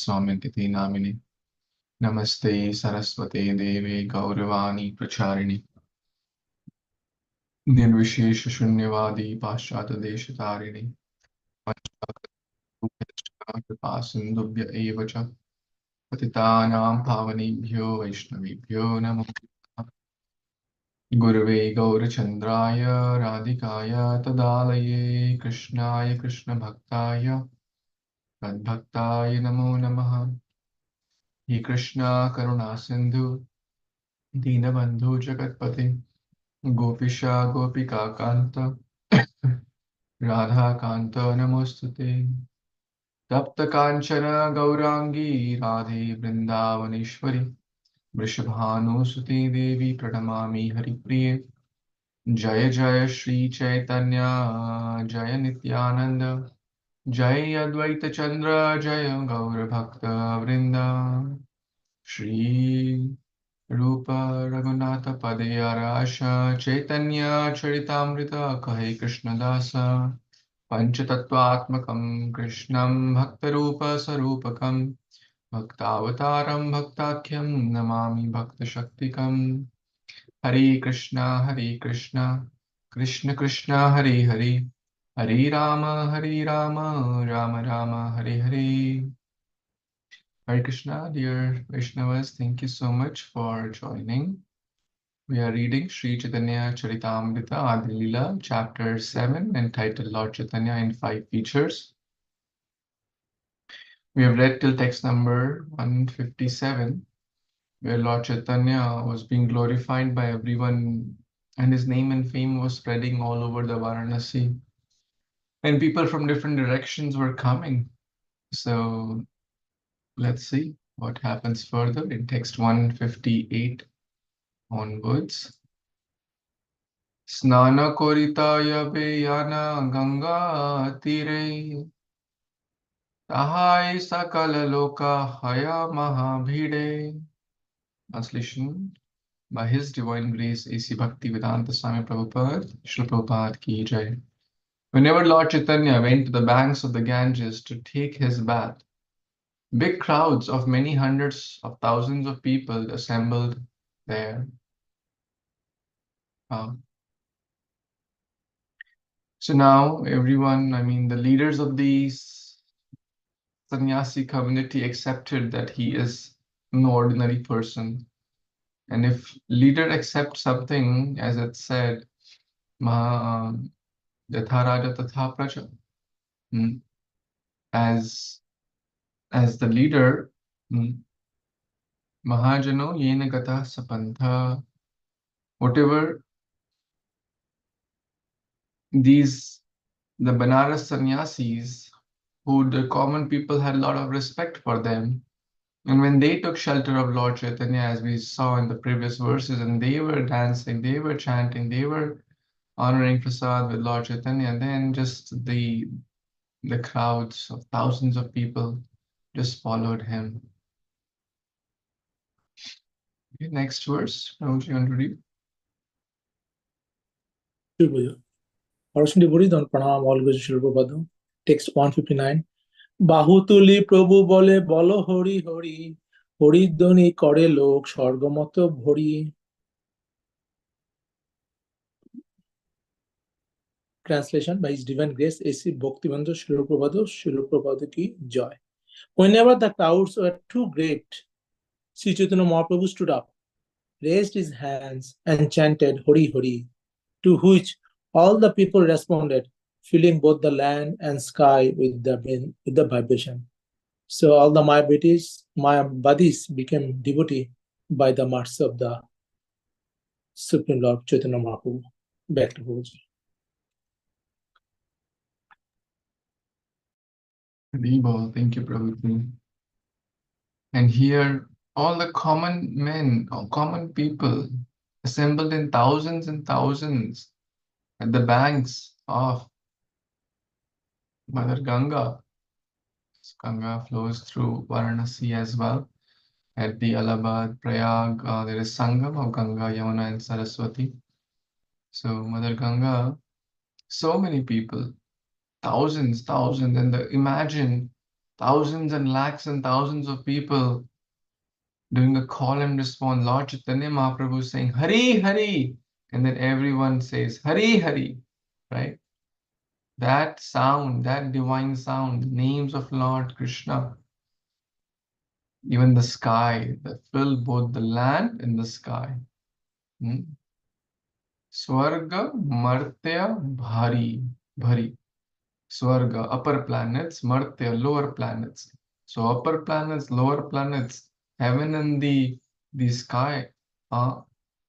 स्वामिति नामिनि नमस्ते सरस्वते देवे गौरवाणी प्रचारिणि निर्विशेष शून्यवादी पाश्चात्य देश तारिणि कृपा सिंधुभ्य एव च पतितानां पावनेभ्यो वैष्णवेभ्यो नमो नमः। गुरवे गौरचन्द्राय राधिकाय तदालये कृष्णाय कृष्णभक्ताय तद्भक्ताय नमो नमः। हे कृष्णा करुणा सिंधु दीनबन्धु जगत्पते गोपीशा गोपिका कांत राधा कांत नमोस्तुते तप्त कांचन गौरांगी राधे वृंदावनेश्वरी वृषभानुसुते देवी प्रणमामि हरिप्रिये जय जय श्री चैतन्य जय नित्यानंद जय अद्वैत चंद्र जय गौर भक्त वृंद श्री रूप रघुनाथ पदे आराश चैतन्य चरितामृत कहे कृष्णदास पंचतत्वात्मकं कृष्णं भक्तरूप स्वरूपकं भक्तावतारं भक्ताख्यं नमामि भक्तशक्तिकम् हरे Krishna Krishna Krishna Hare Hare Hare Ram Ram Ram Hare Hare. Hare Krishna, dear Vaishnavas, thank you so much for joining. We are reading Sri Chaitanya Caritamrita Adi Lila, chapter 7, entitled Lord Chaitanya in 5 Features. We have read till text number 157, where Lord Chaitanya was being glorified by everyone, and his name and fame was spreading all over the Varanasi. And people from different directions were coming. So let's see what happens further in text 158 onwards. Snana koritaya beyana ganga tire tahai sakala loka haya mahabhide. Translation by His Divine Grace A.C. Bhaktivedanta Swami Prabhupada, Srila Prabhupada ki jai. Whenever Lord Chaitanya went to the banks of the Ganges to take his bath, big crowds of many hundreds of thousands of people assembled there. So now everyone, the leaders of the sannyasi community accepted that he is no ordinary person. And if leader accepts something, as it said, Maha Yatha Raja Tatha Praja, as the leader, Mahajano Yena Gata Sapantha, whatever the Banaras sannyasis, who the common people had a lot of respect for them, and when they took shelter of Lord Chaitanya, as we saw in the previous verses, and they were dancing, they were chanting, they were honoring prasad with Lord Chaitanya, and then just the crowds of thousands of people just followed him. Okay, next verse. Prabhuji, you want to read? Text 159. বাহুতুলি প্রভু বলে বল হরি হরি হরিধ্বনি করে লোক স্বর্গমত ভরি. Translation by His Divine Grace A.C. Bhaktivedanta Srila Prabhupada ki joy. Whenever the crowds were too great, Sri Chaitanya Mahaprabhu stood up, raised his hands and chanted Hori Hori, to which all the people responded, filling both the land and sky with the vibration. So all the Maya buddies became devotee by the mercy of the Supreme Lord Chaitanya Mahaprabhu. Back to Guruji. Thank you, Prabhuji. And here, all the common men, or common people, assembled in thousands and thousands at the banks of Mother Ganga. Ganga flows through Varanasi as well. At the Allahabad, Prayag, there is Sangam of Ganga, Yamuna, and Saraswati. So Mother Ganga, so many people, thousands, and imagine thousands and lakhs and thousands of people doing a call and response. Lord Chaitanya Mahaprabhu saying, Hari, Hari. And then everyone says, Hari, Hari. Right? That sound, that divine sound, the names of Lord Krishna, even the sky, that fill both the land and the sky. Swarga, Martya, Bhari. Swarga, upper planets, Martya, lower planets. So upper planets, lower planets, heaven and the sky,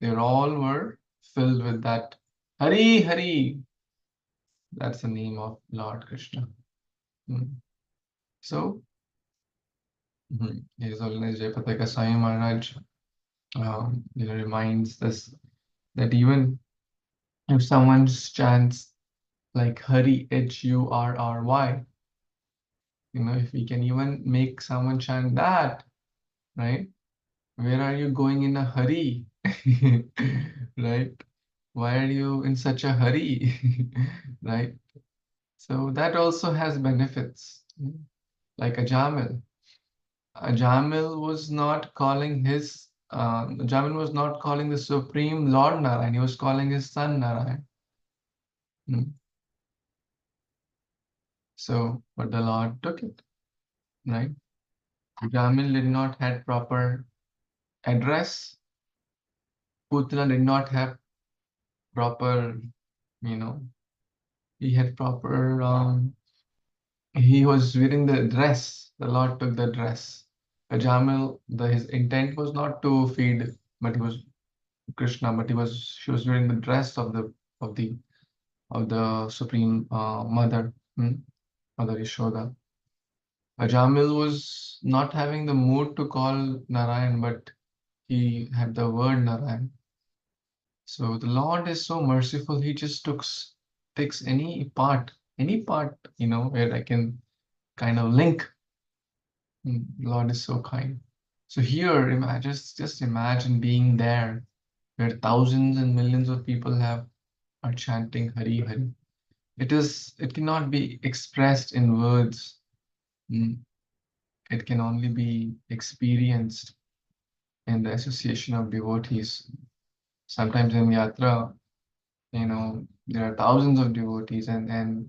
they all were filled with that Hari Hari. That's the name of Lord Krishna. So, His Holiness Jayapataka Sai Maharaj, reminds us that even if someone chants like Hari, Hurry, if we can even make someone chant that, right? Where are you going in a hurry? Right? Why are you in such a hurry? Right? So that also has benefits. Like a Jamil. A Jamil was not calling Jamil was not calling the Supreme Lord Narayan, he was calling his son Narayan. So, but the Lord took it, right? Jamil did not have proper address. Putana did not have proper, you know, he had proper, he was wearing the dress. The Lord took the dress. Jamil, his intent was not to feed, but he was Krishna, but she was wearing the dress of the of the Supreme Mother, Mother Yashoda. Jamil was not having the mood to call Narayan, but he had the word Narayan. So the Lord is so merciful. He just takes any part, where I can kind of link. Lord is so kind. So here, just imagine being there, where thousands and millions of people are chanting Hari Hari. It cannot be expressed in words. Mm, It can only be experienced in the association of devotees. Sometimes in yatra, there are thousands of devotees, and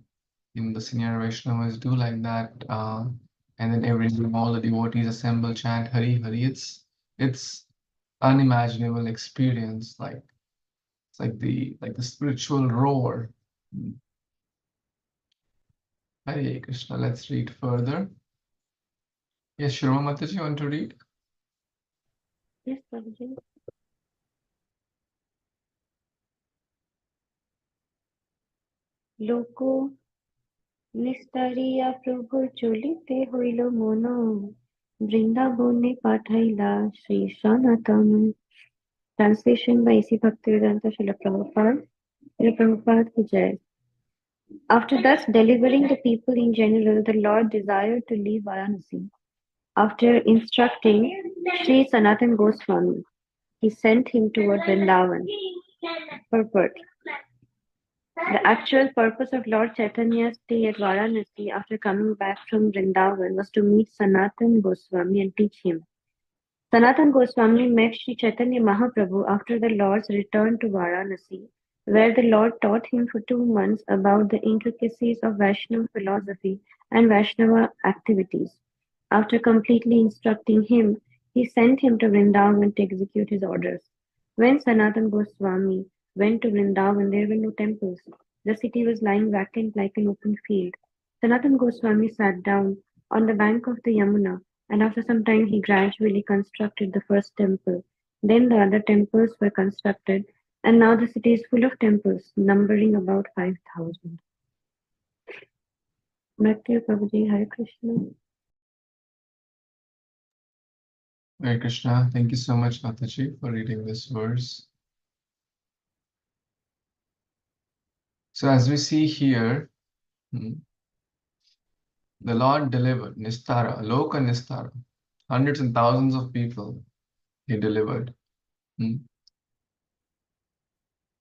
the senior Vaishnavas do like that. And then every day, all the devotees assemble, chant Hari Hari. It's unimaginable experience. It's like the spiritual roar. Hare Krishna. Let's read further. Yes, Shirma Mataji, you want to read? Yes, Prabhuji. লোকো নিস্তারিয়া প্রভুর চলিতে হইল মন বৃন্দাবনে পাঠাইলা শ্রী সনাতন. Translation by A.C. Bhaktivedanta Srila Prabhupada. Srila Prabhupada ki Jai. After thus delivering the people in general, the Lord desired to leave Varanasi. After instructing Sri Sanatan Goswami, he sent him toward Vrindavan. Purport. The actual purpose of Lord Chaitanya's stay at Varanasi after coming back from Vrindavan was to meet Sanatan Goswami and teach him. Sanatan Goswami met Sri Chaitanya Mahaprabhu after the Lord's return to Varanasi, where the Lord taught him for 2 months about the intricacies of Vaishnava philosophy and Vaishnava activities. After completely instructing him, he sent him to Vrindavan to execute his orders. When Sanatan Goswami went to Vrindavan, there were no temples. The city was lying vacant like an open field. Sanatan Goswami sat down on the bank of the Yamuna, and after some time he gradually constructed the first temple. Then the other temples were constructed, and now the city is full of temples, numbering about 5,000. Back to you, Prabhuji. Hare Krishna. Hare Krishna. Thank you so much, Mataji, for reading this verse. So as we see here, the Lord delivered Nistara, Loka Nistara, hundreds and thousands of people he delivered.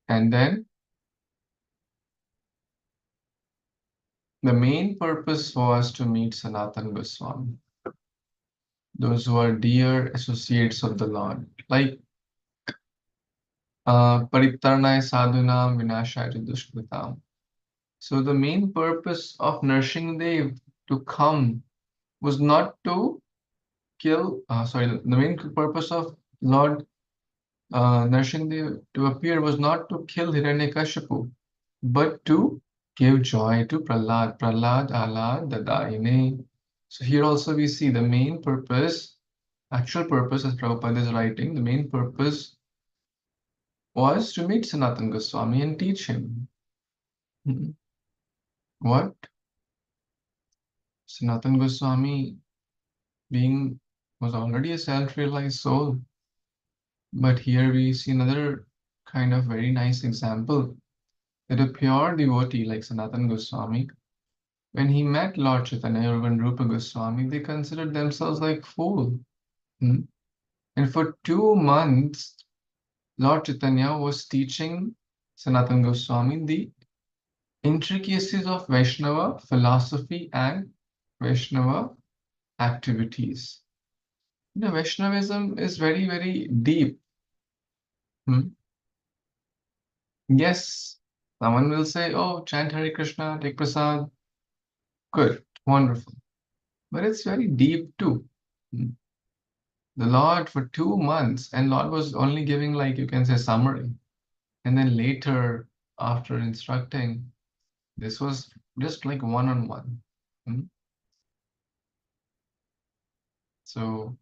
And then The main purpose was to meet Sanatana Goswami, those who are dear associates of the Lord, like Paritarnaya Sadhunam Vinashaya Dushkritam. So the main purpose of Nrsimhadev to come was not to kill, the main purpose of Lord Nrsimhadev to appear was not to kill Hiranyakashipu, but to give joy to Prahlad. Prahlad Alad Dadaine. So here also we see the main purpose, actual purpose as Prabhupada is writing, the main purpose was to meet Sanatana Goswami and teach him. What? Sanatana Goswami was already a self-realized soul. But here we see another kind of very nice example that a pure devotee like Sanatana Goswami, when he met Lord Chaitanya or when Rupa Goswami, they considered themselves like fool. And for 2 months, Lord Chaitanya was teaching Sanatana Goswami the intricacies of Vaishnava philosophy and Vaishnava activities. Vaishnavism is very, very deep. Yes, someone will say, oh, chant Hare Krishna, take prasad. Good, wonderful. But it's very deep too. The Lord for 2 months, and Lord was only giving, like you can say, summary. And then later, after instructing, this was just like one-on-one. So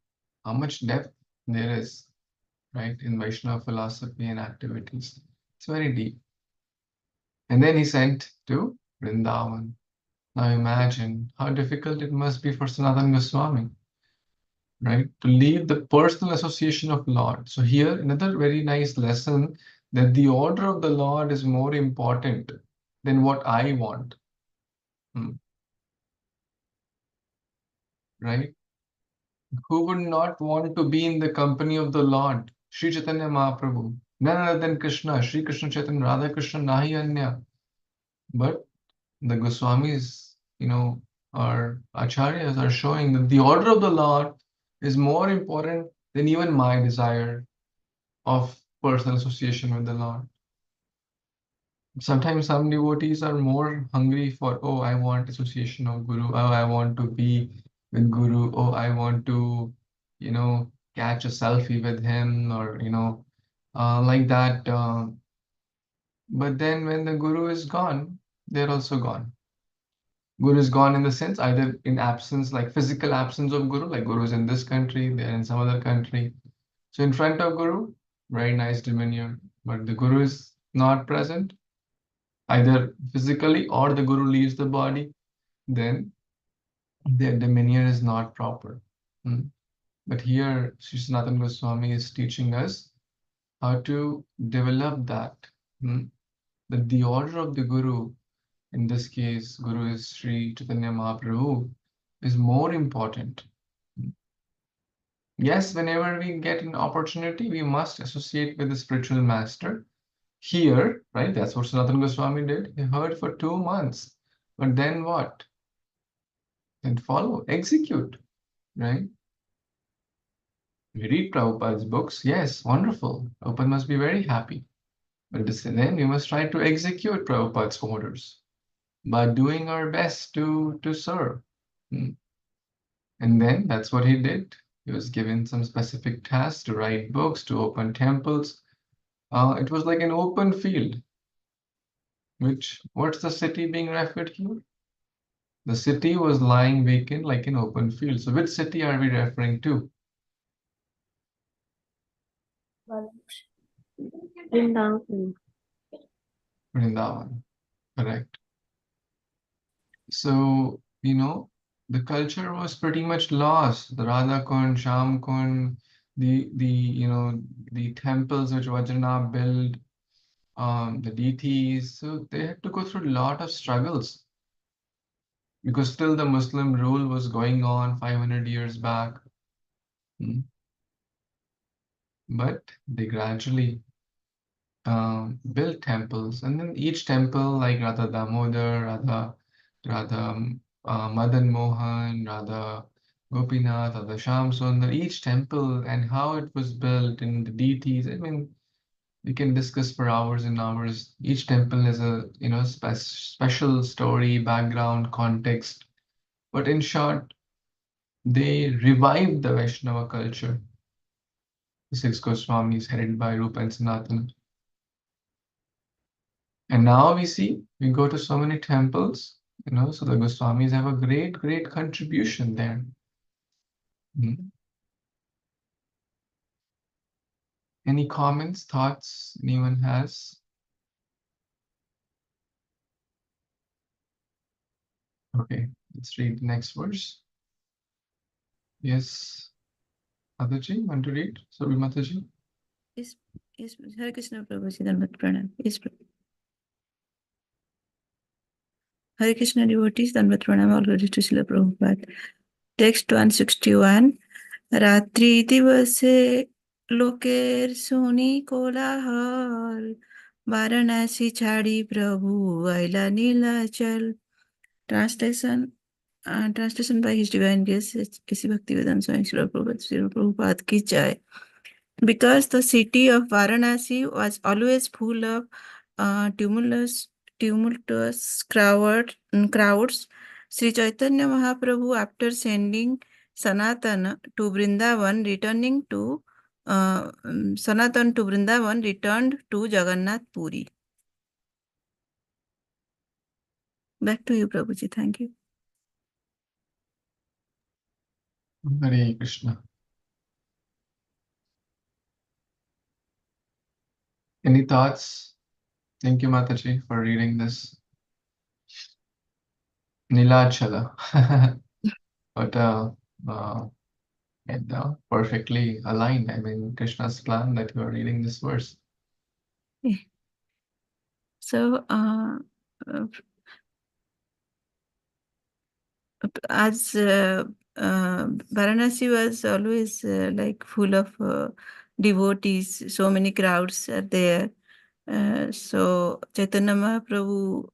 how much depth there is, right, in Vaishnava philosophy and activities. It's very deep. And then he sent to Vrindavan. Now imagine how difficult it must be for Sanatana Goswami, right, to leave the personal association of Lord. So here, another very nice lesson that the order of the Lord is more important than what I want. Right? Who would not want to be in the company of the Lord? Sri Chaitanya Mahaprabhu, none other than Krishna, Sri Krishna Chaitanya, Radha Krishna, Nahi Anya. But the Goswamis, our acharyas are showing that the order of the Lord is more important than even my desire of personal association with the Lord. Sometimes some devotees are more hungry for, oh, I want association of Guru, oh, I want to be with Guru, oh, I want to, catch a selfie with him, or, like that. But then when the Guru is gone, they're also gone. Guru is gone in the sense either in absence, like physical absence of Guru, like Guru is in this country, they're in some other country. So in front of Guru, very nice demeanor, but the Guru is not present, either physically or the Guru leaves the body, then their demeanor is not proper. But here, Sri Sanatana Goswami is teaching us how to develop that. That the order of the Guru, in this case, Guru is Sri Chaitanya Mahaprabhu, is more important. Yes, whenever we get an opportunity, we must associate with the spiritual master. Here, right, that's what Sanatana Goswami did. He heard for 2 months. But then what? Then follow, execute, right? We read Prabhupada's books. Yes, wonderful. Prabhupada must be very happy. But then we must try to execute Prabhupada's orders by doing our best to serve. And then that's what he did. He was given some specific tasks to write books, to open temples. It was like an open field. What's the city being referred here? The city was lying vacant like an open field. So which city are we referring to? Vrindavan. Vrindavan, correct. So, the culture was pretty much lost. The Radha Kund, Sham Kund, the temples which Vajranath built, the deities. So they had to go through a lot of struggles because still the Muslim rule was going on 500 years back. But they gradually built temples, and then each temple, like Radha Damodar, Radha Radha Madan Mohan, Radha Gopinath, Radha Shyam Sundar, each temple and how it was built and the deities. I mean, we can discuss for hours and hours. Each temple has a special story, background, context. But in short, they revived the Vaishnava culture. The six Goswamis headed by Rupa and Sanatana. And now we go to so many temples, so the Goswamis have a great, great contribution there. Any comments, thoughts anyone has? Okay, let's read the next verse. Yes, Mataji, want to read? Sorry, Mataji. Yes, yes, Hare Krishna Prabhuji, Dhanvat Pranam. Yes, Prabhu. Hare Krishna devotees, Dhanvat Pranam already to Srila Prabhupada. Text 161. Ratri divase loker suni kolahar Varanasi chadi Prabhu aila Nilachal. Translation by His Divine Grace, Isi Bhaktivedanta Swami Srila Prabhupada ki jai. Because the city of Varanasi was always full of tumultuous crowds, Sri Chaitanya Mahaprabhu, after sending Sanatana to Vrindavan, returned to Jagannath Puri. Back to you, Prabhuji. Thank you. Hare Krishna. Any thoughts? Thank you, Mataji, for reading this. Nilachala. But perfectly aligned. I mean, Krishna's plan that you are reading this verse. Yeah. So, as Varanasi was always like full of devotees, so many crowds are there. So Chaitanya Mahaprabhu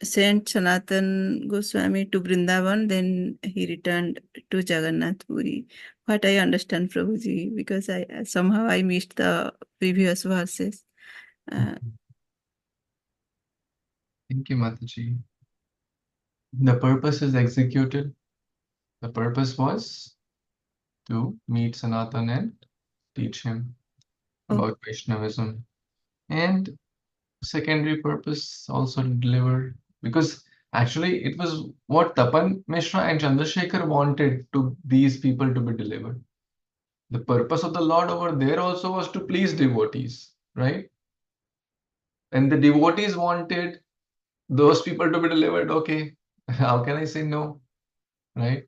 sent Sanatan Goswami to Vrindavan, then he returned to Jagannath Puri. What I understand, Prabhuji, because I somehow I missed the previous verses. Thank you, Mataji. The purpose is executed. The purpose was to meet Sanatan and teach him about Vaishnavism. And secondary purpose also to deliver, because actually it was what Tapan Mishra and Chandrasekhar wanted to these people to be delivered. The purpose of the Lord over there also was to please devotees, right? And the devotees wanted those people to be delivered. Okay, how can I say no, right?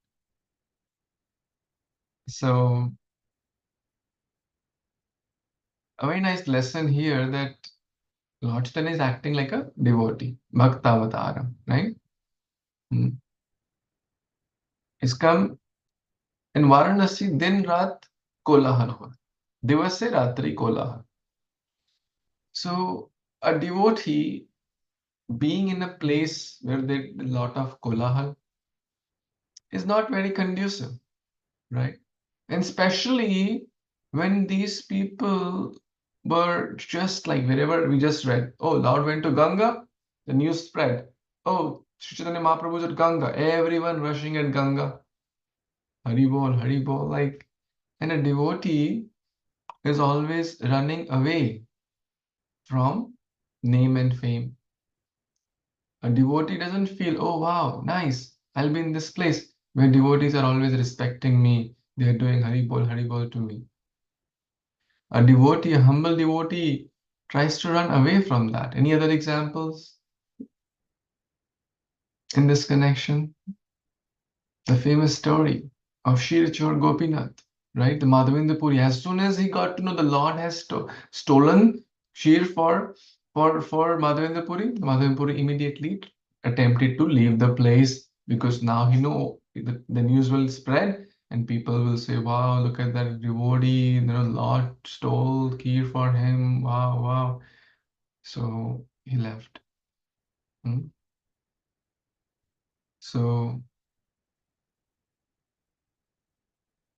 So a very nice lesson here that Lord Chaitanya is acting like a devotee, Bhaktavataram, right? It's come in Varanasi, din raat kolahal ho. Divas se ratri kolahal. So a devotee being in a place where there's a lot of kolahal is not very conducive, right? And especially when these people were just like wherever we just read, oh, Lord went to Ganga, the news spread. Oh, Sri Chaitanya Mahaprabhu is at Ganga. Everyone rushing at Ganga. Hari bol, like, and a devotee is always running away from name and fame. A devotee doesn't feel, oh wow, nice, I'll be in this place where devotees are always respecting me. They are doing Hari bol to me. A devotee, a humble devotee, tries to run away from that. Any other examples in this connection? The famous story of Shirachor Gopinath, right? The Madhavendra Puri. As soon as he got to know the Lord has stolen Shir for Madhavendra Puri, the Madhavendra Puri immediately attempted to leave the place, because now he know the news will spread and people will say, wow, look at that devotee, Lord stole Kheer for him. Wow, wow. So he left. So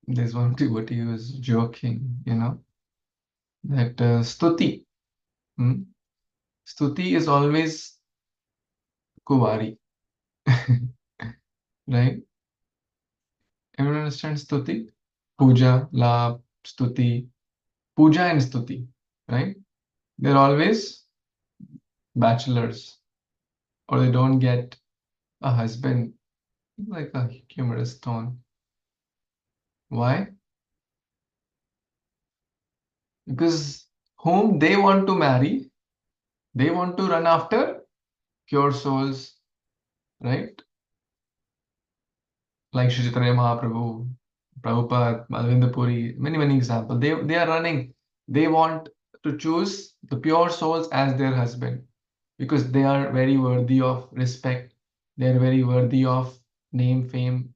there's one devotee who was joking, that stuti. Stuti is always kuvari. Right? Everyone understands stuti? Puja, love, stuti. Puja and stuti, right? They're always bachelors, or they don't get a husband, like a humorous tone. Why? Because whom they want to marry, they want to run after pure souls, right? Like Sri Chaitanya Mahaprabhu, Prabhupada, Madhavendra Puri, many examples. They are running. They want to choose the pure souls as their husband because they are very worthy of respect. They are very worthy of name, fame.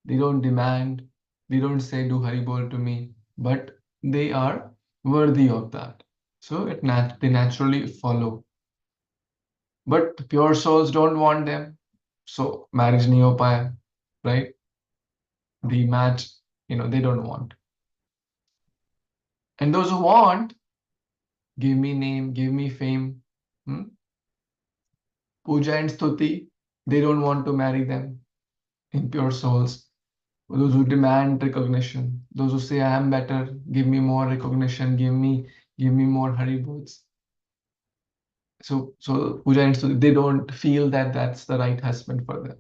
They don't demand. They don't say, do Haribol to me. But they are worthy of that. So they naturally follow. But pure souls don't want them. So marriage nahi ho paya, right? The match, they don't want. And those who want, give me name, give me fame, puja and stuti, they don't want to marry them, impure souls. Those who demand recognition, those who say I am better, give me more recognition, give me more haribols. So puja and stuti, they don't feel that that's the right husband for them.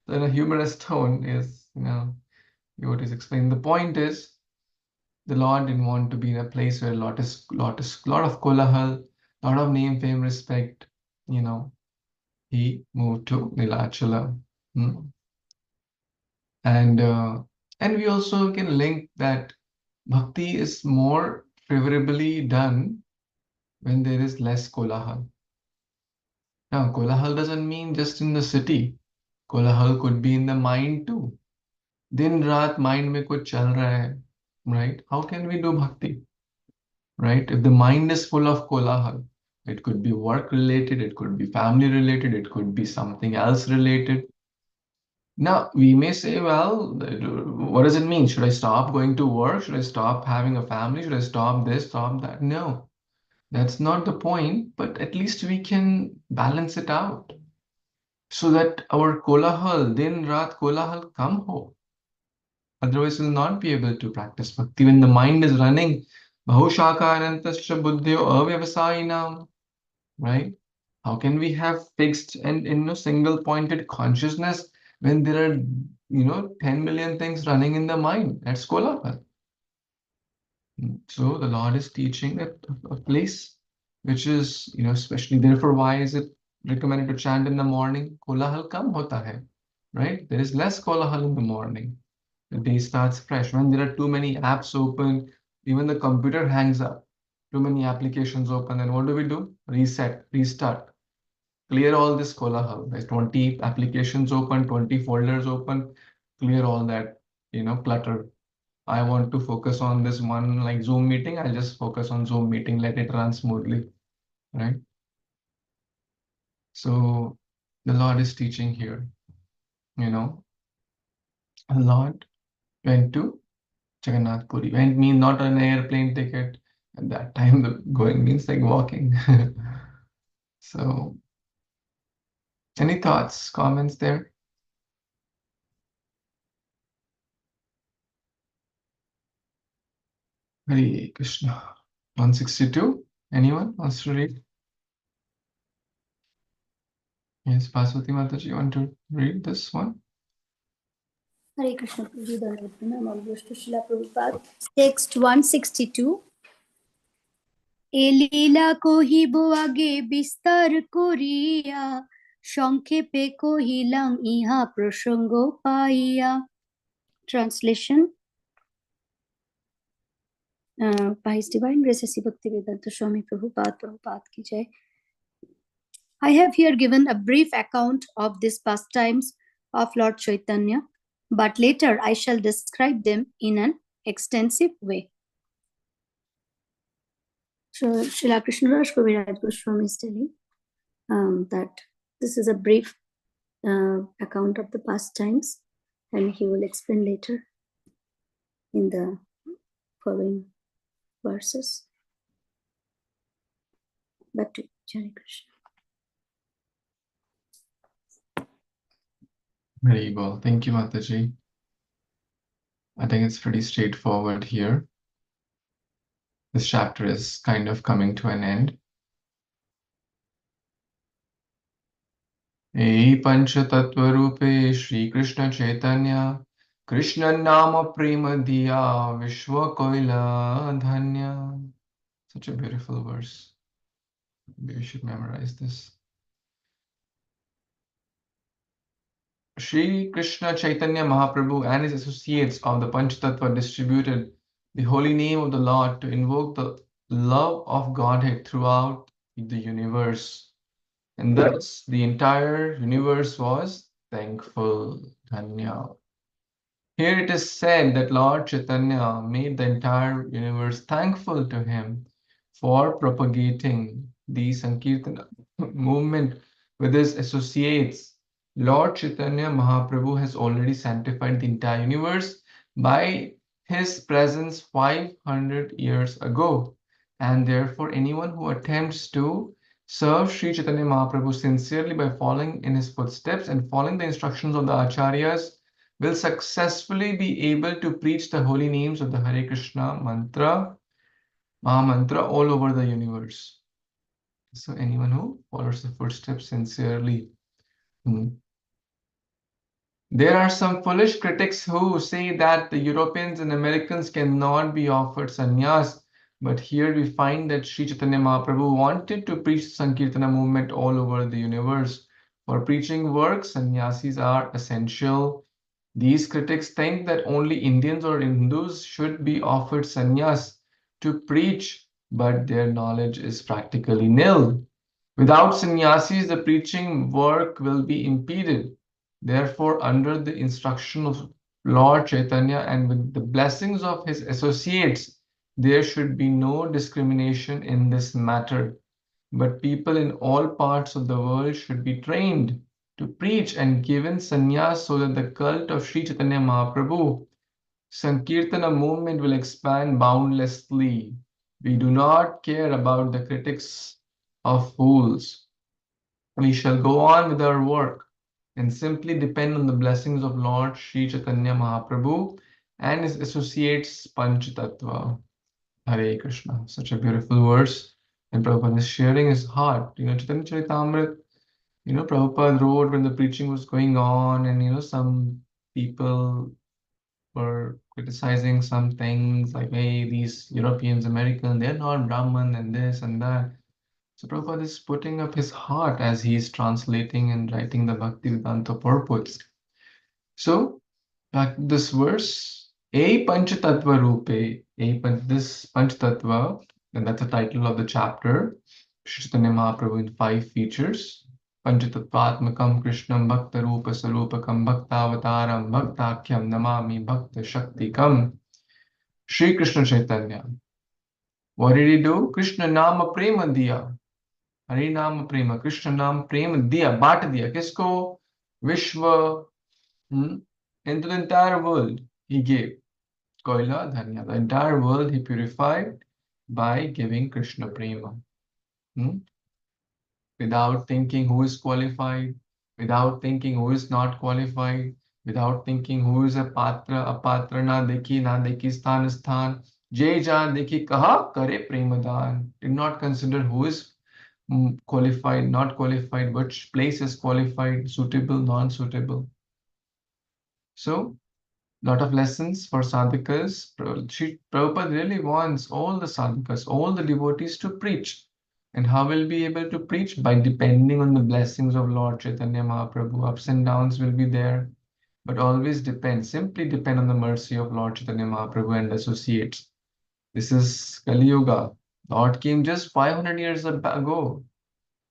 So in a humorous tone is, what is explained. The point is, the Lord didn't want to be in a place where lot of kolahal, lot of name, fame, respect. He moved to Nilachala. And we also can link that bhakti is more favorably done when there is less kolahal. Now, kolahal doesn't mean just in the city. Kolahal could be in the mind too. Din raat mind mein kuch chal raha hai, right? How can we do bhakti? Right? If the mind is full of kolahal, it could be work related, it could be family related, it could be something else related. Now, we may say, well, what does it mean? Should I stop going to work? Should I stop having a family? Should I stop this, stop that? No, that's not the point, but at least we can balance it out so that our kolahal, din raat kolahal kam ho. Otherwise, we'll not be able to practice bhakti. When the mind is running, bahushakanantasya buddhyo avyavasayinam, right? How can we have fixed and single pointed consciousness when there are 10 million things running in the mind? That's kolahal. So the Lord is teaching that a place which is, especially therefore, why is it recommended to chant in the morning? Kolahal kam hota hai, right? There is less kolahal in the morning. The day starts fresh. When there are too many apps open, even the computer hangs up. Too many applications open, then what do? Reset, restart, clear all this kolahal. There's 20 applications open, 20 folders open, clear all that, clutter. I want to focus on this one, like Zoom meeting. I'll just focus on Zoom meeting, let it run smoothly, right? So the Lord is teaching here, the Lord went to Jagannath Puri. Went means not an airplane ticket. At that time, the going means like walking. So, any thoughts, comments there? Hare Krishna. 162. Anyone wants to read? Yes, Paswati Mataji, you want to read this one? Hare Krishna, Prabhu Dhanavad Pranam, all goes to Srila Prabhupada. Text 162. এ লীলা কহিব আগে বিস্তার করিয়া সংক্ষেপে কহিলাম ইহা প্রসঙ্গ পাইয়া. Translation by His Divine Grace A.C. Bhaktivedanta Swami Prabhupada ki jai. I have here given a brief account of these pastimes of Lord Chaitanya, but later I shall describe them in an extensive way. So Srila Krishnadas Kaviraj Goswami is telling that This is a brief account of the pastimes, and he will explain later in the following verses. Back to Hare Krishna. Very well. Thank you, Mataji. I think it's pretty straightforward here. This chapter is kind of coming to an end. Ei pancha tattva rupe Shri Krishna Chaitanya Krishna nama prema diya Vishwa koila dhanya. Such a beautiful verse. Maybe we should memorize this. Shri Krishna Chaitanya Mahaprabhu and his associates of the Panchatattva distributed the holy name of the Lord to invoke the love of Godhead throughout the universe. And thus the entire universe was thankful. Dhanya. Here it is said that Lord Chaitanya made the entire universe thankful to him for propagating the Sankirtana movement with his associates. Lord Chaitanya Mahaprabhu has already sanctified the entire universe by his presence 500 years ago. And therefore, anyone who attempts to serve Sri Chaitanya Mahaprabhu sincerely by following in his footsteps and following the instructions of the Acharyas will successfully be able to preach the holy names of the Hare Krishna mantra, Mahamantra all over the universe. So anyone who follows the footsteps sincerely. There are some foolish critics who say that the Europeans and Americans cannot be offered sannyas, but here we find that Sri Chaitanya Mahaprabhu wanted to preach the Sankirtana movement all over the universe. For preaching work, sannyasis are essential. These critics think that only Indians or Hindus should be offered sannyas to preach, but their knowledge is practically nil. Without sannyasis, the preaching work will be impeded. Therefore, under the instruction of Lord Chaitanya and with the blessings of his associates, there should be no discrimination in this matter. But people in all parts of the world should be trained to preach and given sannyas so that the cult of Sri Chaitanya Mahaprabhu, Sankirtana movement will expand boundlessly. We do not care about the critics of fools. We shall go on with our work and simply depend on the blessings of Lord Sri Chaitanya Mahaprabhu and his associates Panchatattva. Hare Krishna. Such a beautiful verse. And Prabhupada is sharing his heart. Caitanya Caritamrita, Prabhupada wrote when the preaching was going on, and some people were criticizing some things like, hey, these Europeans, Americans, they're not Brahman and this and that. So Prabhupada is putting up his heart as he is translating and writing the Bhaktivedanta purports. So back to this verse, A Panchatattva Rupe, this Panchatattva, and that's the title of the chapter, Sri Chaitanya Mahaprabhu in 5 features. Panchatattvatmakam Krishnam Bhakta Rupa Sarupakam Bhaktavataram Bhaktakyam Namami Bhakta Shaktikam. Shri Krishna Chaitanya. What did he do? Krishna Nama Prema Diya. Hare Nama Prema. Krishna Nama Prema Diya. Baat Diya. Kisko? Vishwa. Into the entire world he gave. Koila Dhanya. The entire world he purified by giving Krishna Prema. Without thinking who is qualified, without thinking who is not qualified, without thinking who is a patra, na dekhi, sthan, jai ja dekhi kaha kare premadan. Did not consider who is qualified, not qualified, which place is qualified, suitable, non-suitable. So, lot of lessons for sadhakas. Prabhupada really wants all the sadhakas, all the devotees to preach. And how will we be able to preach? By depending on the blessings of Lord Chaitanya Mahaprabhu. Ups and downs will be there, but always simply depend on the mercy of Lord Chaitanya Mahaprabhu and associates. This is Kali Yuga. Lord came just 500 years ago,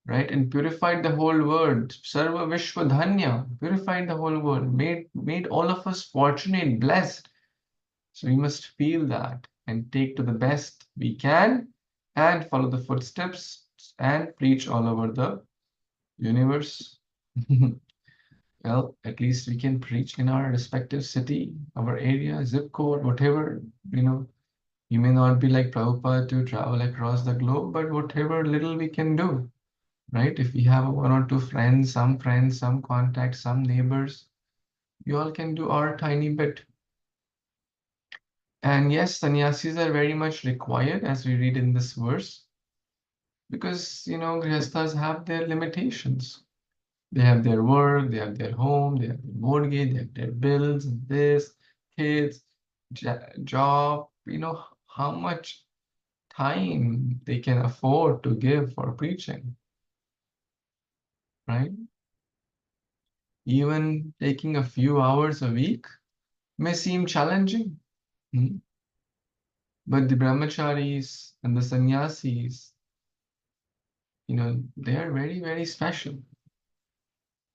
right? And purified the whole world. Sarva Vishwa Dhanya, purified the whole world, made all of us fortunate, blessed. So we must feel that and take to the best we can and follow the footsteps and preach all over the universe. Well, at least we can preach in our respective city, our area, zip code, whatever, You may not be like Prabhupada to travel across the globe, but whatever little we can do, right? If we have one or two friends, some contacts, some neighbors, we all can do our tiny bit. And yes, sannyasis are very much required, as we read in this verse, because, grihasthas have their limitations. They have their work, they have their home, they have their mortgage, they have their bills, and this, kids, job, how much time they can afford to give for preaching, right? Even taking a few hours a week may seem challenging. But the brahmacharis and the sannyasis, they are very, very special.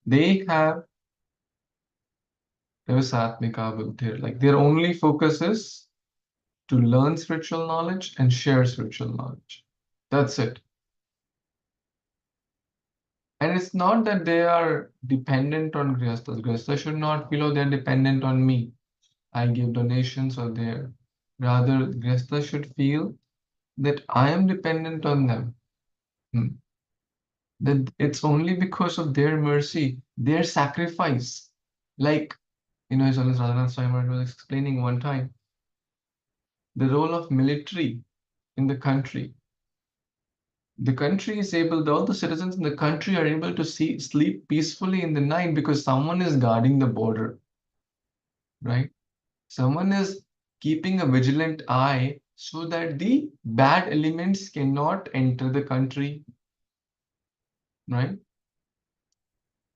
They have devasatmika buddhir, like their only focus is to learn spiritual knowledge and share spiritual knowledge. That's it. And it's not that they are dependent on grihasthas. Grihasthas should not feel they're dependent on me. I give donations or there. Rather, grihasthas should feel that I am dependent on them. That it's only because of their mercy, their sacrifice. Like, His Holiness Radhanath Swami Maharaj was explaining one time, the role of military in the country. The country is able, all the citizens in the country are able to sleep peacefully in the night because someone is guarding the border, right? Someone is keeping a vigilant eye so that the bad elements cannot enter the country, right?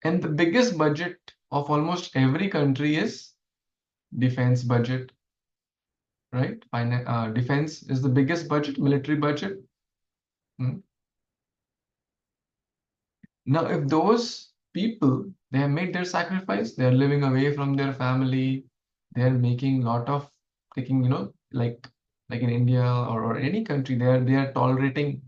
And the biggest budget of almost every country is defense budget, right? Defense is the biggest budget, military budget. Now, if those people, they have made their sacrifice, they are living away from their family, they are making taking, like in India or any country, they are tolerating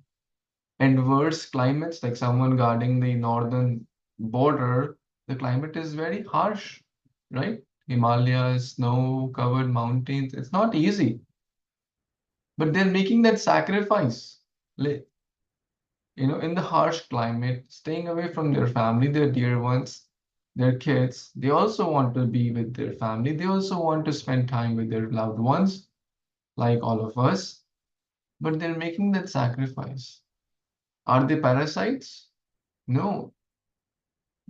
adverse climates, like someone guarding the northern border. The climate is very harsh, right? Himalayas, snow-covered mountains. It's not easy, but they're making that sacrifice. In the harsh climate, staying away from their family, their dear ones, their kids. They also want to be with their family. They also want to spend time with their loved ones, like all of us, but they're making that sacrifice. Are they parasites? No.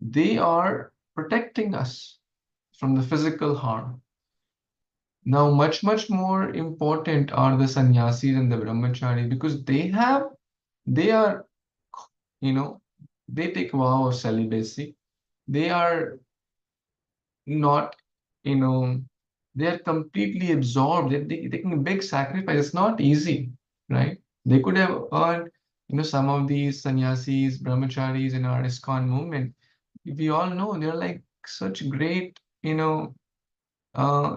They are protecting us from the physical harm. Now, much, much more important are the sannyasis and the brahmachari because they are, they take vow of celibacy. They are not, they are completely absorbed. They're taking a big sacrifice. It's not easy, right? They could have earned, some of these sannyasis, brahmacharis in our ISKCON movement. We all know they're like such great, uh,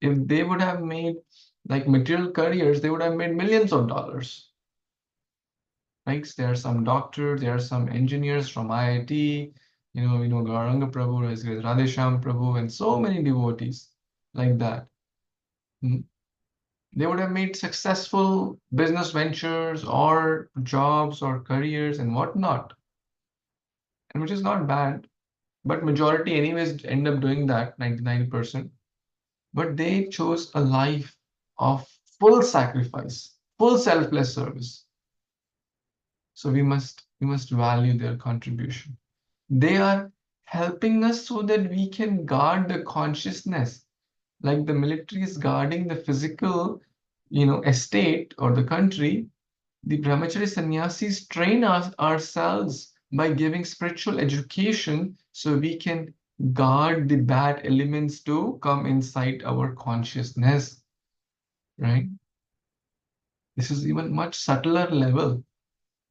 if they would have made like material careers, they would have made millions of dollars. Right? There are some doctors, there are some engineers from IIT, Gauranga Prabhu, Radhesham Prabhu, and so many devotees like that. They would have made successful business ventures or jobs or careers and whatnot, and which is not bad. But majority anyways end up doing that, 99%. But they chose a life of full sacrifice, full selfless service. So we must value their contribution. They are helping us so that we can guard the consciousness, like the military is guarding the physical, estate or the country. The brahmachari sannyasis train ourselves by giving spiritual education so we can guard the bad elements to come inside our consciousness, right? This is even much subtler level,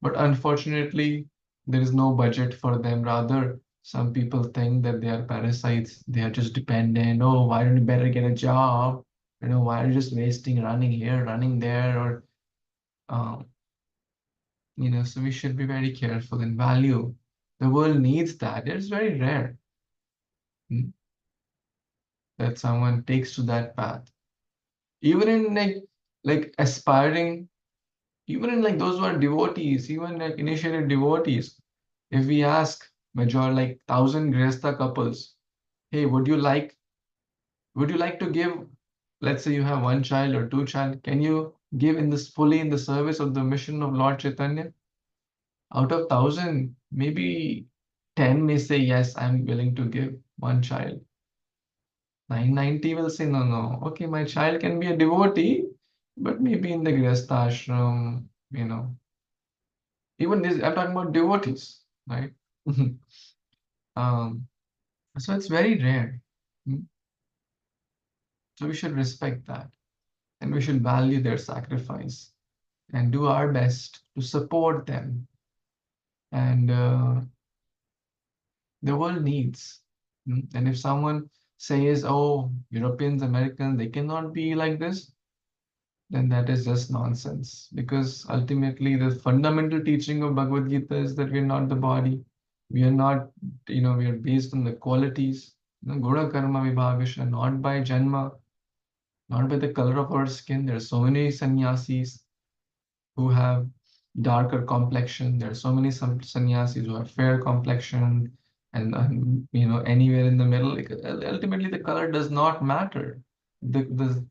but unfortunately, there is no budget for them. Rather, some people think that they are parasites. They are just dependent. Oh, why don't you better get a job? Why are you just wasting running here, running there, or so we should be very careful and value The world needs that. It's very rare that someone takes to that path. Even in like aspiring, even in like those who are devotees, even like initiated devotees, if we ask major like 1,000 Grihastha couples, hey, would you like to give, let's say you have one child or two child, can you give in this fully in the service of the mission of Lord Chaitanya? Out of 1,000, maybe 10 may say yes, I'm willing to give one child. 990 will say no, no. Okay, my child can be a devotee, but maybe in the Grihastha ashram, Even this, I'm talking about devotees, right? um, so it's very rare. So we should respect that, and we should value their sacrifice and do our best to support them. And the world needs. And if someone says, "Oh, Europeans, Americans, they cannot be like this," then that is just nonsense. Because ultimately, the fundamental teaching of Bhagavad Gita is that we are not the body. We are not, we are based on the qualities. Guna karma vibhagasha, not by janma, not by the color of our skin. There are so many sannyasis who have darker complexion. There are so many sannyasis who have fair complexion, and anywhere in the middle. Like, ultimately, the color does not matter. The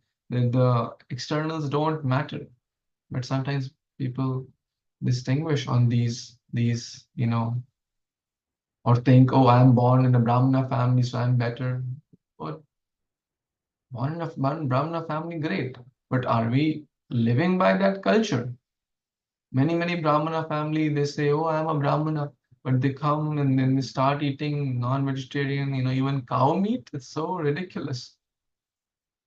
externals don't matter, but sometimes people distinguish on these or think, oh, I'm born in a Brahmana family, so I'm better. But born in a Brahmana family, great. But are we living by that culture? Many Brahmana family, they say, oh, I'm a Brahmana, but they come and then they start eating non-vegetarian, even cow meat. It's so ridiculous.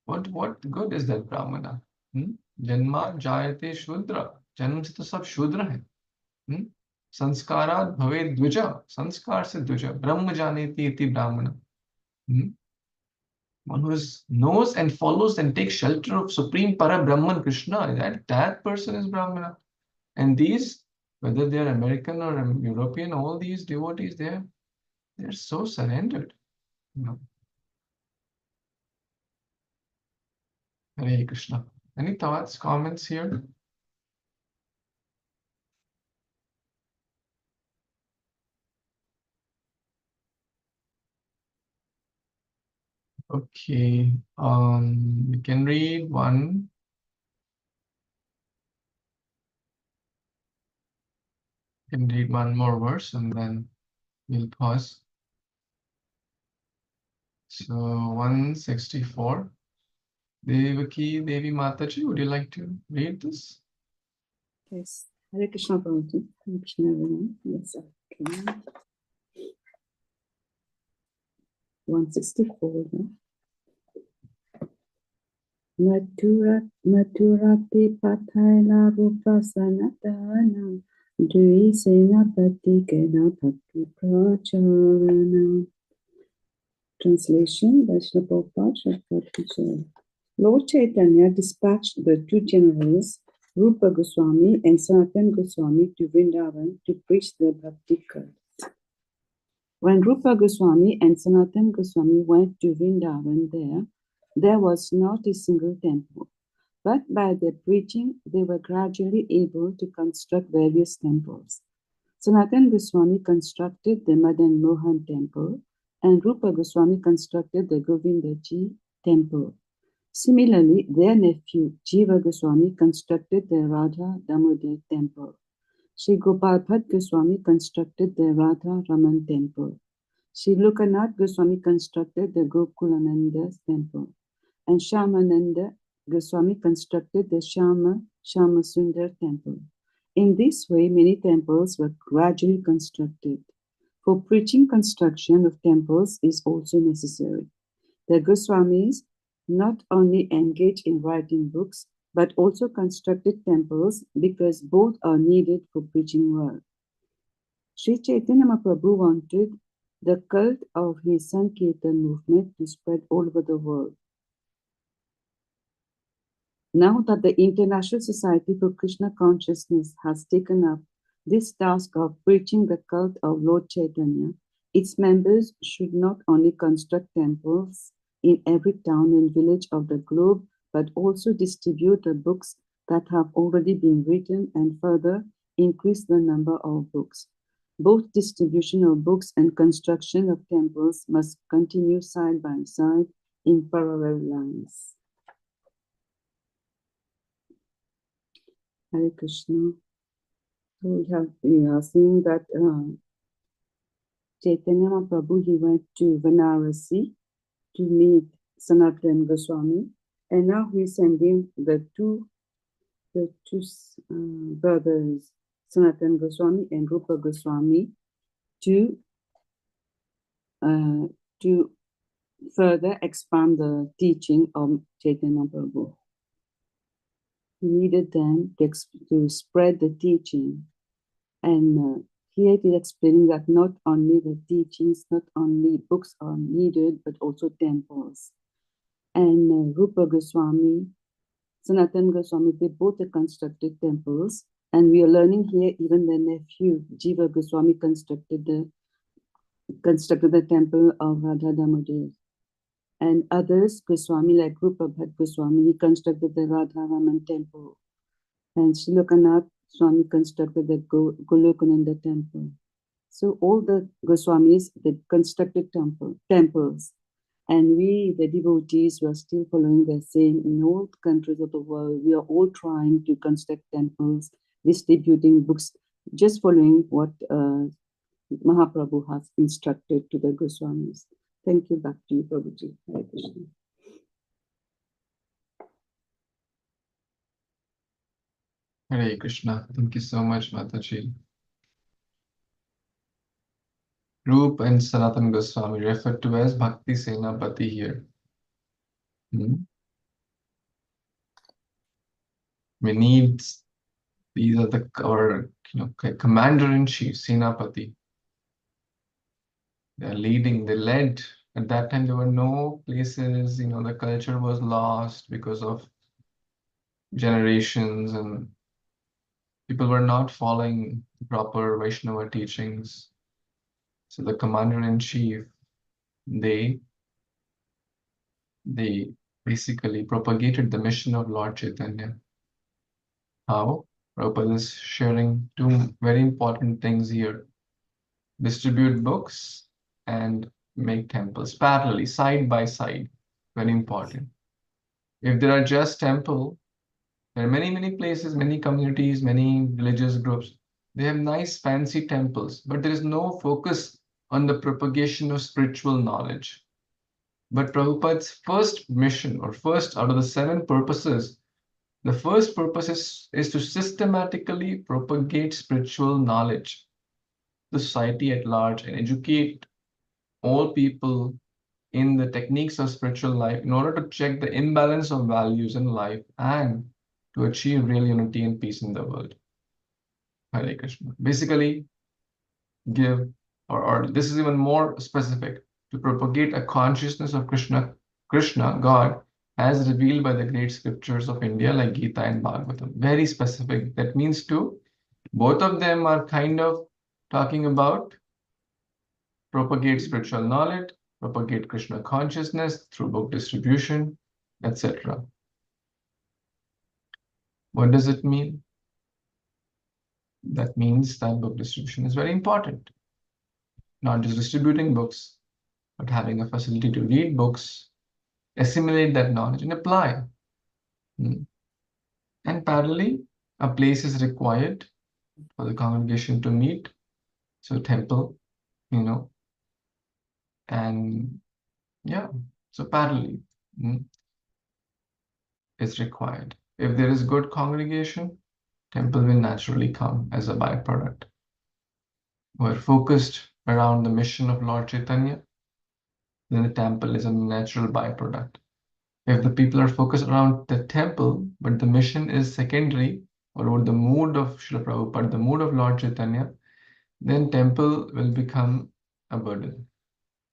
What good is that Brahmana? Janma jayate shudra. जन्म से तो सब शूद्र है. संस्कारात् भवेत् द्विज. संस्कार से द्विज. ब्रह्म जानेति इति ब्राह्मण. One who knows and follows and takes shelter of Supreme Para Brahman Krishna, that person is Brahmana. And these, whether they are American or European, all these devotees, they're so surrendered. Hare Krishna. Any thoughts, comments here? Okay, we can read one. Can read one more verse and then we'll pause. So 164. Devaki Devi Mataji, would you like to read this? Yes. Hare Krishna, Prabhuji. Hare Krishna, everyone. Yes, okay. 164. Maturati pathaila rupa sanatana dui senapati kena bhakti pracharana. Translation by Srila Prabhupada. Lord Chaitanya dispatched the two generals, Rupa Goswami and Sanatana Goswami, to Vrindavan to preach the bhakti cult. When Rupa Goswami and Sanatana Goswami went to Vrindavan, there was not a single temple. But by their preaching, they were gradually able to construct various temples. Sanatana Goswami constructed the Madan Mohan temple, and Rupa Goswami constructed the Govindaji temple. Similarly, their nephew Jiva Goswami constructed the Radha Damodar temple. Sri Gopal Bhatt Goswami constructed the Radha Raman temple. Sri Lokanath Goswami constructed the Gokulananda temple. And Shyamananda Goswami constructed the Shama Sundar temple. In this way, many temples were gradually constructed. For preaching, construction of temples is also necessary. The Goswamis not only engaged in writing books, but also constructed temples because both are needed for preaching work. Sri Chaitanya Mahaprabhu wanted the cult of his Sankirtan movement to spread all over the world. Now that the International Society for Krishna Consciousness has taken up This task of preaching the cult of Lord Chaitanya, its members should not only construct temples in every town and village of the globe, but also distribute the books that have already been written and further increase the number of books. Both distribution of books and construction of temples must continue side by side in parallel lines. Hare Krishna. So we are seeing that Chaitanya Mahaprabhu, he went to Varanasi to meet Sanatana Goswami, and now he's sending the two brothers, Sanatana Goswami and Rupa Goswami, to further expand the teaching of Chaitanya Mahaprabhu. He needed them to spread the teaching, and here it is explaining that not only the teachings, not only books are needed, but also temples. And Rupa Goswami, Sanatana Goswami, they both have constructed temples. And we are learning here, even their nephew, Jiva Goswami, constructed the temple of Radha Damodar. And others, Goswami, like Rupa Bhat Goswami, he constructed the Radha Raman temple. And Srila Swami constructed the Golokananda temple. So all the Goswamis, they constructed temples. And we, the devotees, were still following the same in all countries of the world. We are all trying to construct temples, distributing books, just following what Mahaprabhu has instructed to the Goswamis. Thank you. Back to you, Prabhuji. Hare Krishna. Hare Krishna. Thank you so much, Mataji. Rupa and Sanatana Goswami referred to as Bhakti Senapati here. We need, these are our commander-in-chief, Senapati. They're leading, they led. At that time, there were no places, the culture was lost because of generations, and people were not following the proper Vaishnava teachings. So the commander-in-chief, they basically propagated the mission of Lord Chaitanya. How? Prabhupada is sharing two very important things here. Distribute books and make temples parallelly, side by side. Very important. If there are just temple, there are many places, many communities, many religious groups. They have nice fancy temples, but there is no focus on the propagation of spiritual knowledge. But Prabhupada's first mission, or first out of the 7 purposes, the first purpose is to systematically propagate spiritual knowledge to society at large and educate all people in the techniques of spiritual life in order to check the imbalance of values in life and to achieve real unity and peace in the world. Hare Krishna. Basically, give, or this is even more specific, to propagate a consciousness of Krishna, God, as revealed by the great scriptures of India like Gita and Bhagavatam. Very specific. That means both of them are kind of talking about propagate spiritual knowledge, propagate Krishna consciousness through book distribution, etc. What does it mean? That means that book distribution is very important. Not just distributing books, but having a facility to read books, assimilate that knowledge, and apply. And parallelly, a place is required for the congregation to meet. So temple, and yeah, so parallelly is required. If there is good congregation, temple will naturally come as a byproduct. We're focused around the mission of Lord Chaitanya, then the temple is a natural byproduct. If the people are focused around the temple, but the mission is secondary, or the mood of Srila Prabhupada, the mood of Lord Chaitanya, then temple will become a burden.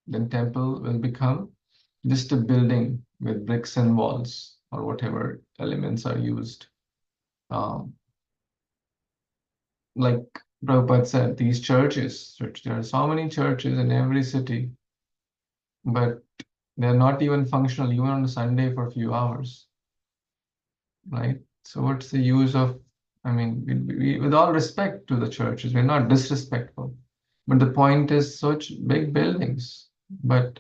Then temple will become just a building with bricks and walls, or whatever elements are used. Like Prabhupada said these churches, there are so many churches in every city, but they're not even functional even on a Sunday for a few hours, right? So what's the use of, I mean, with all respect to the churches, we're not disrespectful, but the point is such big buildings, but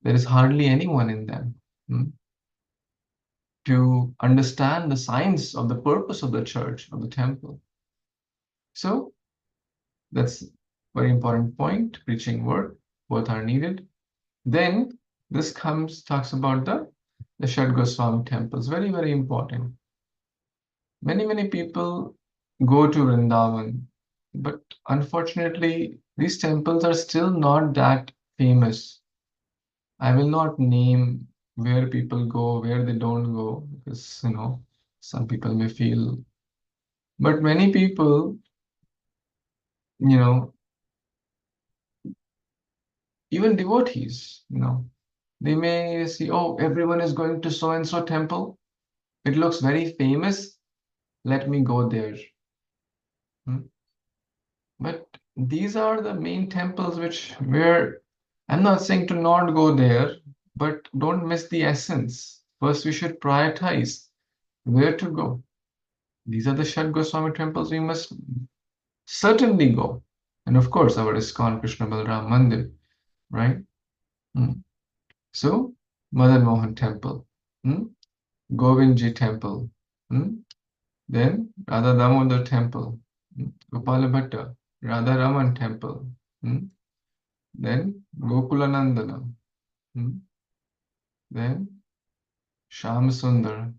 there is hardly anyone in them to understand the science of the purpose of the church, of the temple. So that's very important point, preaching word, both are needed. Then this talks about the Shad Goswami temples, very, very important. Many people go to Vrindavan, but unfortunately, these temples are still not that famous. I will not name where people go, where they don't go, because some people may feel. But many people, even devotees, they may see, oh, everyone is going to so and so temple. It looks very famous. Let me go there. But these are the main temples where I'm not saying to not go there, but don't miss the essence. First, we should prioritize where to go. These are the Shad Goswami temples we must certainly go. And of course, our ISKCON Krishna Balram Mandir, right? So, Madan Mohan temple, Govindji temple, then Radha Damodar temple, Gopala Bhatta, Radha Raman temple, then Gokulanandana, then Sham Sundar,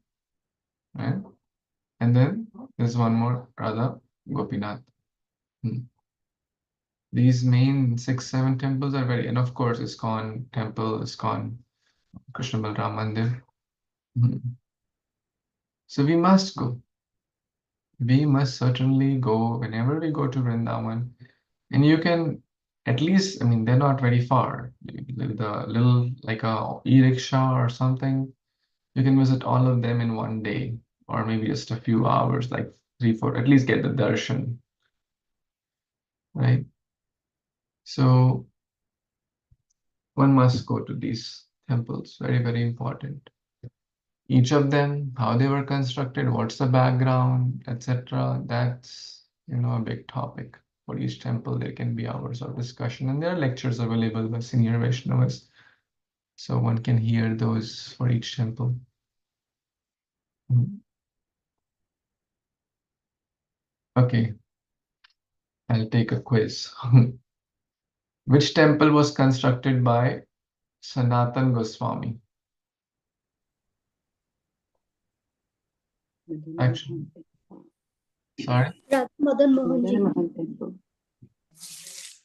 right? And then there's one more, Radha Gopinath. These main 6-7 temples are and of course ISKCON temple, ISKCON Krishna Balram Mandir. So we must go. We must certainly go whenever we go to Vrindavan. And you can at least, I mean, they're not very far. With a little, like a e-rickshaw or something, you can visit all of them in one day, or maybe just a few hours, like 3-4, at least get the darshan, right? So one must go to these temples, very, very important. Each of them, how they were constructed, what's the background, etc. That's, a big topic. For each temple, there can be hours of discussion, and there are lectures available by senior Vaishnavas. So one can hear those for each temple. Okay, I'll take a quiz. Which temple was constructed by Sanatan Goswami? Actually, sorry? Madan Mohan ji. Madan temple.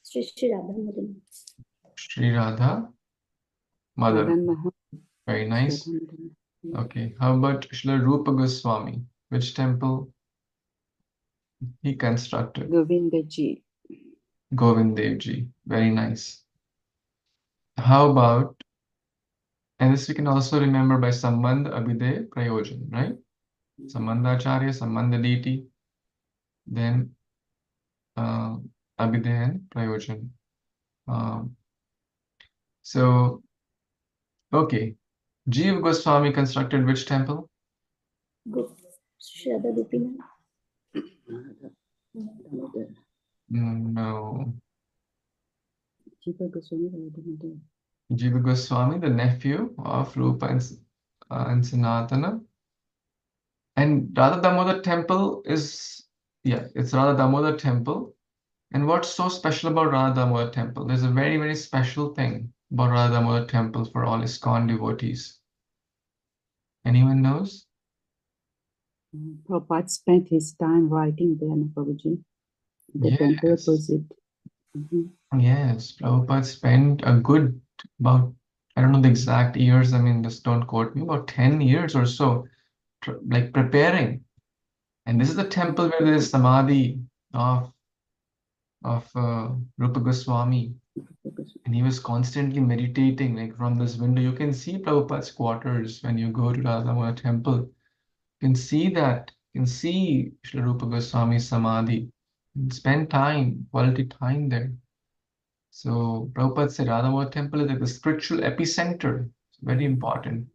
Shri Radha Madan. Sri Radha Madan. Madan Very nice. Okay, how about Srila Rupa Goswami? Which temple he constructed? Govindaji. Govind Dev Ji. Very nice. How about, and this we can also remember by Sambandh Abhideh Prayojan, right? Sambandhacharya, Sambandha Diti, then Abhideh and Prayojan. So, okay. Jeev Goswami constructed which temple? Shri Radha Gopinath. No. Jiva Goswami. Jiva Goswami, the nephew of Rupa and Sanatana. And Radha Damodar temple is, it's Radha Damodar temple. And what's so special about Radha Damodar temple? There's a very, very special thing about Radha Damodar temple for all ISKCON devotees. Anyone knows? Prabhupada spent his time writing there, Prabhuji. The temple opposite. Yes, Prabhupada spent a good, about, I don't know the exact years, I mean, just don't quote me, about 10 years or so, like preparing. And this is the temple where there is Samadhi of Rupa Goswami. And he was constantly meditating, like from this window. You can see Prabhupada's quarters when you go to Radhamaya temple. You can see that. You can see Srila Rupa Goswami's Samadhi. and spend time, quality time there. So Prabhupada said Radhamod temple is like the spiritual epicenter. It's very important.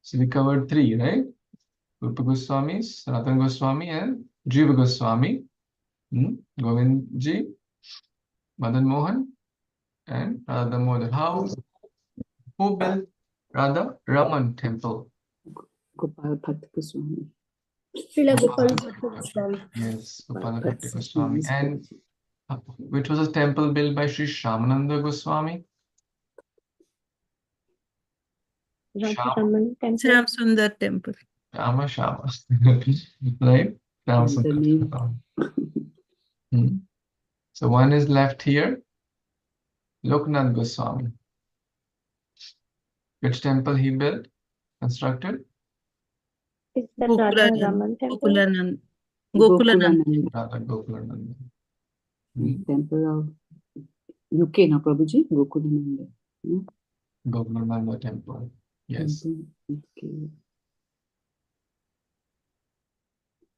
So we covered 3, right? Rupa Goswami, Sanatana Goswami, and Jiva Goswami. Govind Ji, Madan Mohan, and Radha Damodar. Who built Radha Raman temple? Gopal Bhatt Goswami. Srila Gopal Bhatta Goswami. Yes, Gopal Bhatt That's Goswami. nice. And which was a temple built by Sri Shamananda Goswami? Raman temple. Sham Sundar temple. Shama. Right? Shama And the name. Sundar. So one is left here. Loknath Goswami. Which temple he built, constructed? Is that Radha Raman temple? Gokulanand. Gokulanand. Radha Gokulanand. Temple of UK, no, Prabhuji? Gokulanand. Gokulananda temple. Yes. Temple, okay.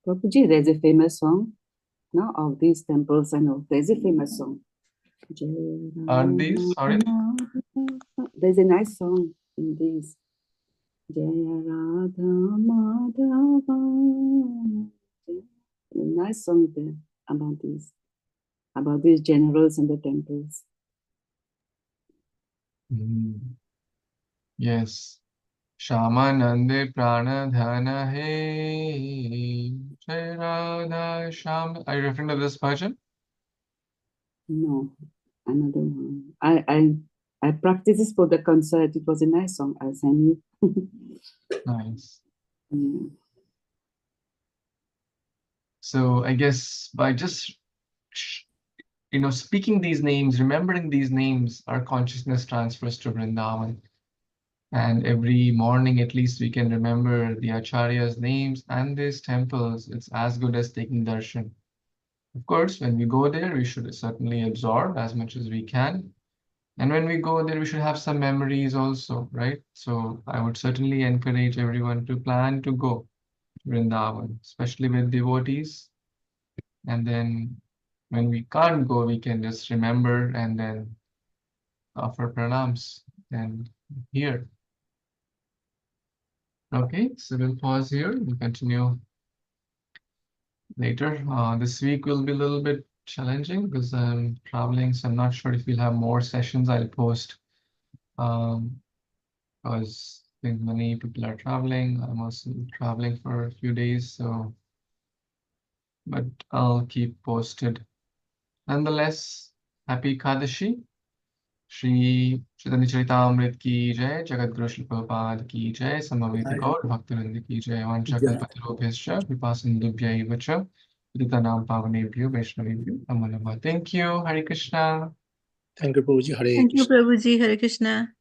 Prabhuji, there's a famous song, no, of these temples. I know there's a famous song. Are these? Sorry. There's a nice song in these. Jaya Radha Madhava. A nice song there about these generals and the temples. Yes. Shama Nande Prana Dhana He Jai Radha Shama. Are you referring to this bhajan? No, another one. I practiced this for the concert. It was a nice song. I'll send you. Nice. Yeah. So I guess by just speaking these names, remembering these names, our consciousness transfers to Vrindavan. And every morning, at least, we can remember the Acharya's names and these temples. It's as good as taking darshan. Of course, when we go there, we should certainly absorb as much as we can. And when we go there, we should have some memories also, right? So I would certainly encourage everyone to plan to go to Vrindavan, especially with devotees. And then when we can't go, we can just remember and then offer pranams and hear. Okay, so we'll pause here. We'll continue later. This week will be a little bit challenging because I'm traveling, so I'm not sure if we'll have more sessions. I'll post because I think many people are traveling. I'm also traveling for a few days, so but I'll keep posted. Nonetheless, happy Ekadashi. Shri Caitanya Caritamrita ki jai, Jagat Guru Srila Prabhupada ki jai, Samaveta Gaur Bhaktivinoda ki jai, Vancha Kalpatarubhyascha, Vipasindubhyaiva cha, Paditanam Pavanebhyo Vaishnavebhyo Namo Namah. Thank you. Hare Krishna. Thank you, Prabhuji. Hare Thank you, Krishna. Prabhuji. Hare Krishna.